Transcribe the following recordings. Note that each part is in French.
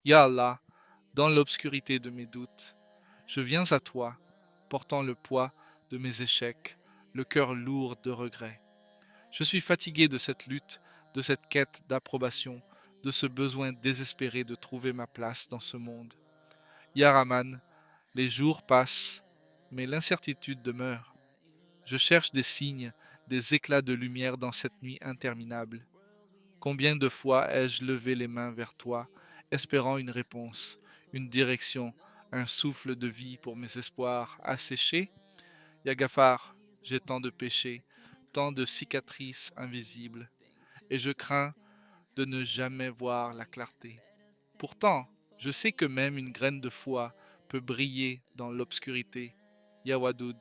Ya Allah, dans l'obscurité de mes doutes, je viens à toi, portant le poids de mes échecs, le cœur lourd de regrets. Je suis fatigué de cette lutte, de cette quête d'approbation, de ce besoin désespéré de trouver ma place dans ce monde. Ya Rahman, les jours passent, mais l'incertitude demeure. Je cherche des signes, des éclats de lumière dans cette nuit interminable. Combien de fois ai-je levé les mains vers toi, espérant une réponse, une direction, un souffle de vie pour mes espoirs asséchés? Ya Ghaffar, j'ai tant de péchés, tant de cicatrices invisibles, et je crains de ne jamais voir la clarté. Pourtant, je sais que même une graine de foi peut briller dans l'obscurité. Ya Wadoud,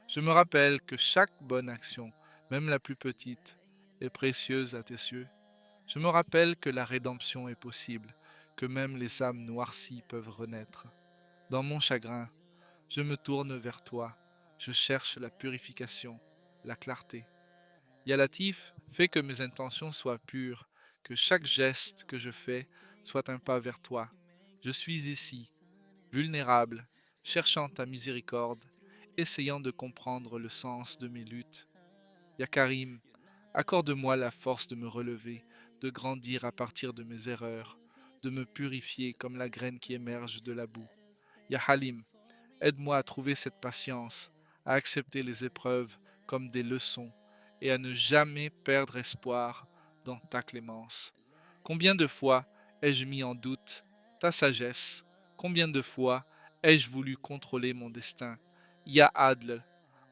je me rappelle que chaque bonne action, même la plus petite, est précieuse à tes yeux. Je me rappelle que la rédemption est possible, que même les âmes noircies peuvent renaître. Dans mon chagrin, je me tourne vers toi, je cherche la purification, la clarté. Ya Latif, fais que mes intentions soient pures, que chaque geste que je fais soit un pas vers toi. Je suis ici, vulnérable, cherchant ta miséricorde, essayant de comprendre le sens de mes luttes. Ya Karim, accorde-moi la force de me relever, de grandir à partir de mes erreurs, de me purifier comme la graine qui émerge de la boue. Ya Halim, aide-moi à trouver cette patience, à accepter les épreuves comme des leçons et à ne jamais perdre espoir dans ta clémence. Combien de fois ai-je mis en doute ta sagesse? Combien de fois ai-je voulu contrôler mon destin? Ya Adl,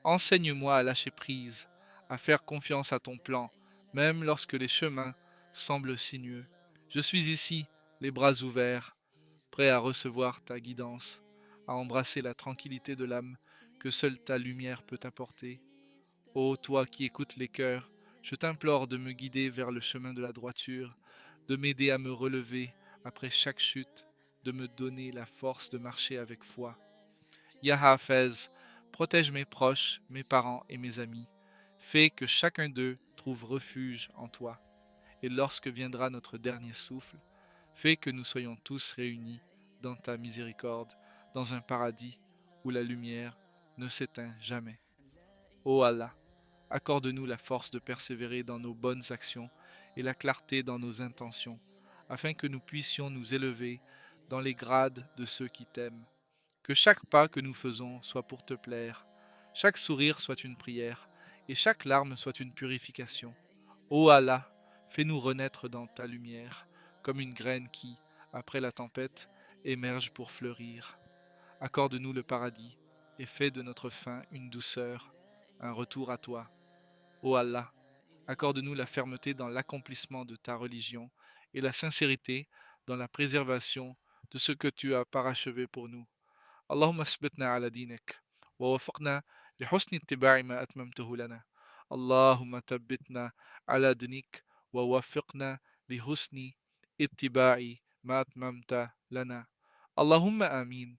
enseigne-moi à lâcher prise, à faire confiance à ton plan, même lorsque les chemins semblent sinueux. Je suis ici, les bras ouverts, prêt à recevoir ta guidance, à embrasser la tranquillité de l'âme que seule ta lumière peut apporter. Ô toi qui écoutes les cœurs, je t'implore de me guider vers le chemin de la droiture, de m'aider à me relever après chaque chute, de me donner la force de marcher avec foi. Ya Hafez, protège mes proches, mes parents et mes amis. Fais que chacun d'eux trouve refuge en toi. Et lorsque viendra notre dernier souffle, fais que nous soyons tous réunis dans ta miséricorde, dans un paradis où la lumière ne s'éteint jamais. Ô Allah, accorde-nous la force de persévérer dans nos bonnes actions et la clarté dans nos intentions, afin que nous puissions nous élever dans les grades de ceux qui t'aiment. Que chaque pas que nous faisons soit pour te plaire, chaque sourire soit une prière, et chaque larme soit une purification. Ô Allah, fais-nous renaître dans ta lumière, comme une graine qui, après la tempête, émerge pour fleurir. Accorde-nous le paradis, et fais de notre fin une douceur, un retour à toi. Ô Allah, accorde-nous la fermeté dans l'accomplissement de ta religion, et la sincérité dans la préservation de ce que tu as parachevé pour nous. اللهم اثبتنا على دينك ووفقنا لحسن اتباع ما أتممته لنا. اللهم ثبتنا على دينك ووفقنا لحسن اتباع ما أتممت لنا. اللهم آمين.